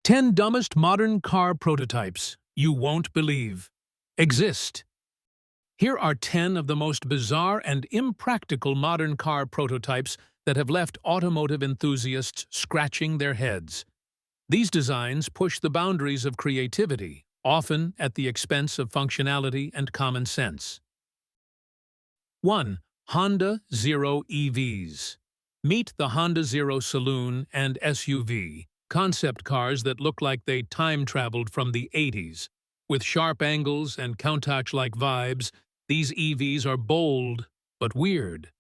10 dumbest modern car prototypes you won't believe exist. Here are 10 of the most bizarre and impractical modern car prototypes that have left automotive enthusiasts scratching their heads. These designs push the boundaries of creativity, often at the expense of functionality and common sense. 1. Honda Zero EVs. Meet the Honda Zero Saloon and SUV, concept cars that look like they time-traveled from the 80s. With sharp angles and Countach-like vibes, these EVs are bold but weird.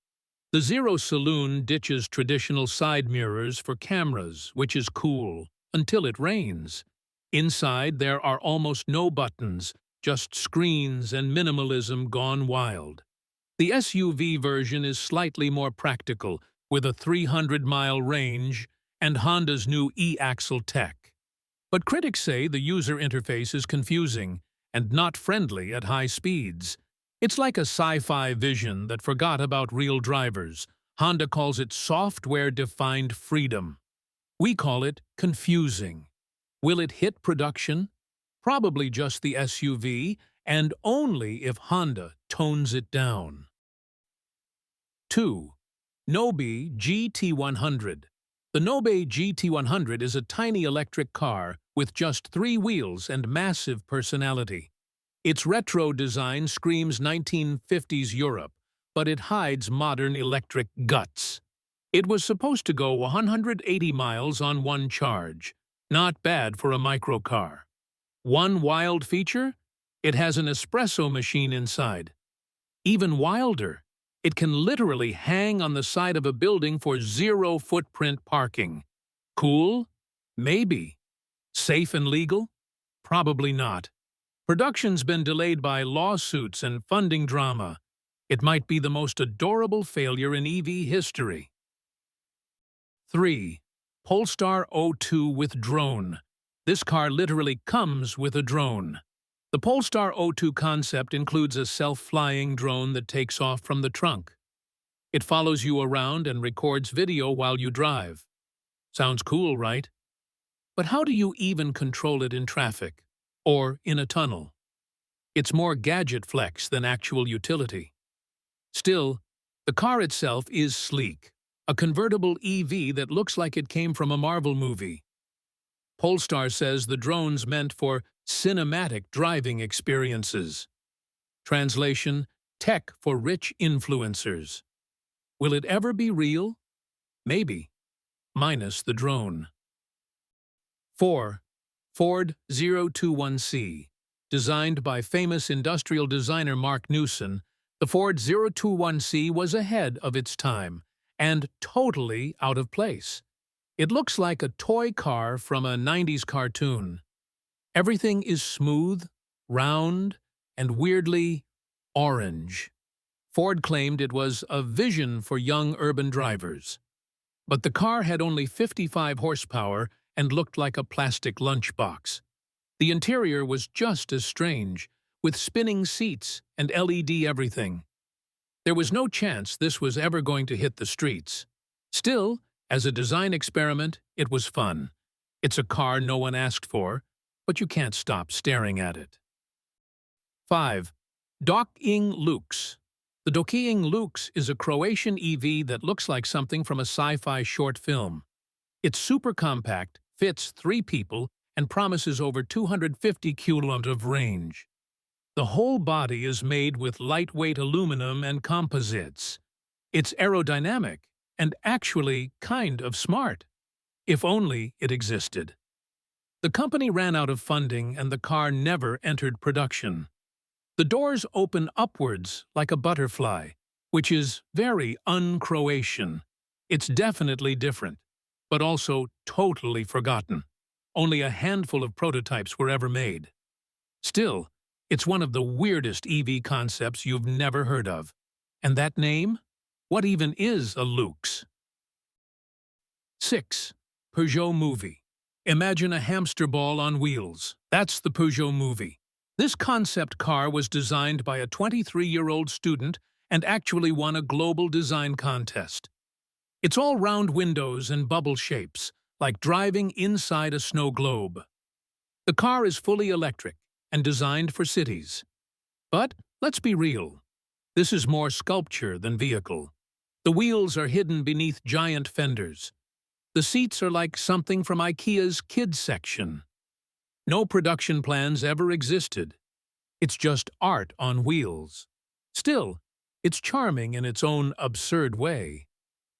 The Zero Saloon ditches traditional side mirrors for cameras, which is cool, until it rains. Inside, there are almost no buttons, just screens and minimalism gone wild. The SUV version is slightly more practical, with a 300-mile range and Honda's new e-axle tech. But critics say the user interface is confusing and not friendly at high speeds. It's like a sci-fi vision that forgot about real drivers. Honda calls it software-defined freedom. We call it confusing. Will it hit production? Probably just the SUV, and only if Honda tones it down. 2. Nobe GT100. The Nobe GT100 is a tiny electric car with just 3 wheels and massive personality. Its retro design screams 1950s Europe, but it hides modern electric guts. It was supposed to go 180 miles on one charge. Not bad for a microcar. One wild feature? It has an espresso machine inside. Even wilder, it can literally hang on the side of a building for zero-footprint parking. Cool? Maybe. Safe and legal? Probably not. Production's been delayed by lawsuits and funding drama. It might be the most adorable failure in EV history. 3. Polestar 02 with drone. This car literally comes with a drone. The Polestar 02 concept includes a self-flying drone that takes off from the trunk. It follows you around and records video while you drive. Sounds cool, right? But how do you even control it in traffic? Or in a tunnel? It's more gadget flex than actual utility. Still, the car itself is sleek. A convertible EV that looks like it came from a Marvel movie. Polestar says the drone's meant for cinematic driving experiences. Translation: tech for rich influencers. Will it ever be real? Maybe. Minus the drone. 4. Ford 021C. Designed by famous industrial designer Mark Newson, the Ford 021C was ahead of its time and totally out of place. It looks like a toy car from a 90s cartoon. Everything is smooth, round, and weirdly orange. Ford claimed it was a vision for young urban drivers. But the car had only 55 horsepower and looked like a plastic lunchbox. The interior was just as strange, with spinning seats and LED everything. There was no chance this was ever going to hit the streets. Still, as a design experiment, it was fun. It's a car no one asked for, but you can't stop staring at it. 5. Docking Lux. The Docking Lux is a Croatian EV that looks like something from a sci-fi short film. It's super compact, fits 3 people, and promises over 250 km of range. The whole body is made with lightweight aluminum and composites. It's aerodynamic and actually kind of smart. If only it existed. The company ran out of funding and the car never entered production. The doors open upwards like a butterfly, which is very un-Croatian. It's definitely different, but also totally forgotten. Only a handful of prototypes were ever made. Still, it's one of the weirdest EV concepts you've never heard of. And that name? What even is a Lux? 6. Peugeot Movie. Imagine a hamster ball on wheels. That's the Peugeot Movie. This concept car was designed by a 23-year-old student and actually won a global design contest. It's all round windows and bubble shapes, like driving inside a snow globe. The car is fully electric and designed for cities. But let's be real. This is more sculpture than vehicle. The wheels are hidden beneath giant fenders. The seats are like something from IKEA's kids section. No production plans ever existed. It's just art on wheels. Still, it's charming in its own absurd way.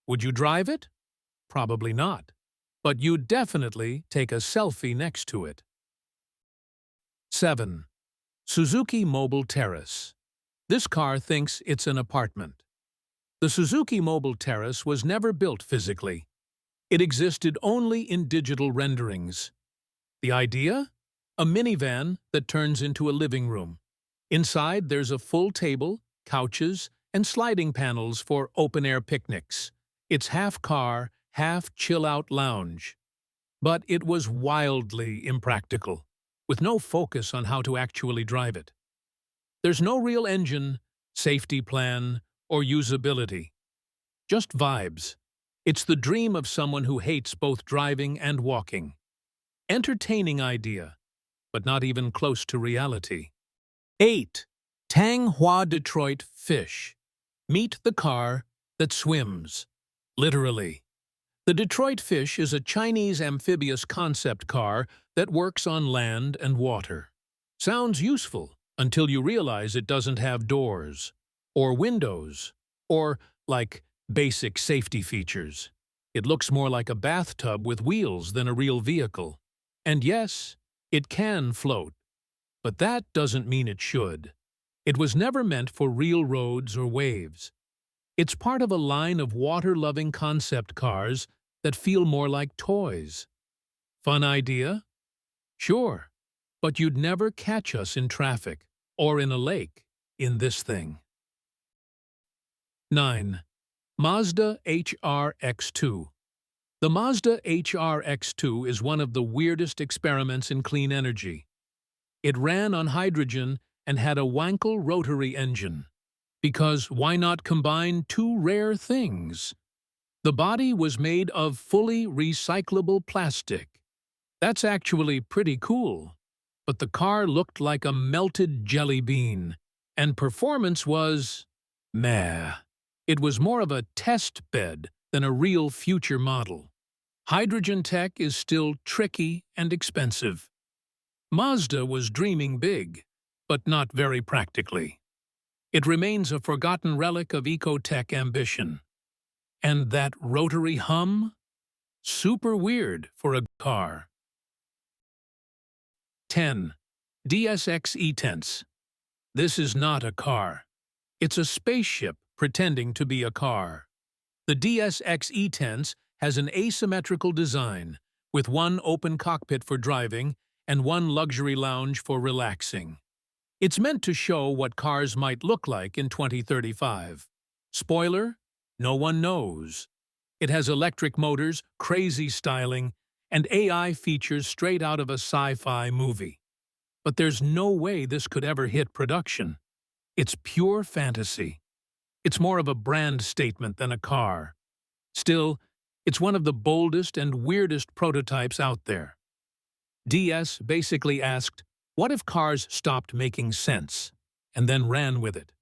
Would you drive it? Probably not. But you'd definitely take a selfie next to it. 7. Suzuki Mobile Terrace. This car thinks it's an apartment. The Suzuki Mobile Terrace was never built physically. It existed only in digital renderings. The idea? A minivan that turns into a living room. Inside, there's a full table, couches, and sliding panels for open-air picnics. It's half car, half chill-out lounge. But it was wildly impractical, with no focus on how to actually drive it. There's no real engine, safety plan, or usability. Just vibes. It's the dream of someone who hates both driving and walking. Entertaining idea, but not even close to reality. 8. Tang Hua Detroit Fish. Meet the car that swims. Literally. The Detroit Fish is a Chinese amphibious concept car that works on land and water. Sounds useful until you realize it doesn't have doors, or windows, or, like, basic safety features. It looks more like a bathtub with wheels than a real vehicle. And yes, it can float, but that doesn't mean it should. It was never meant for real roads or waves. It's part of a line of water-loving concept cars that feel more like toys. Fun idea? Sure, but you'd never catch us in traffic or in a lake in this thing. 9. Mazda HR-X2. The Mazda HR-X2 is one of the weirdest experiments in clean energy. It ran on hydrogen and had a Wankel rotary engine. Because why not combine two rare things? The body was made of fully recyclable plastic. That's actually pretty cool. But the car looked like a melted jelly bean, and performance was meh. It was more of a test bed than a real future model. Hydrogen tech is still tricky and expensive. Mazda was dreaming big, but not very practically. It remains a forgotten relic of eco-tech ambition. And that rotary hum? Super weird for a car. 10. DSX E-Tense. This is not a car. It's a spaceship pretending to be a car. The DSX E-Tense has an asymmetrical design, with one open cockpit for driving and one luxury lounge for relaxing. It's meant to show what cars might look like in 2035. Spoiler? No one knows. It has electric motors, crazy styling, and AI features straight out of a sci-fi movie. But there's no way this could ever hit production. It's pure fantasy. It's more of a brand statement than a car. Still, it's one of the boldest and weirdest prototypes out there. DS basically asked, what if cars stopped making sense, and then ran with it?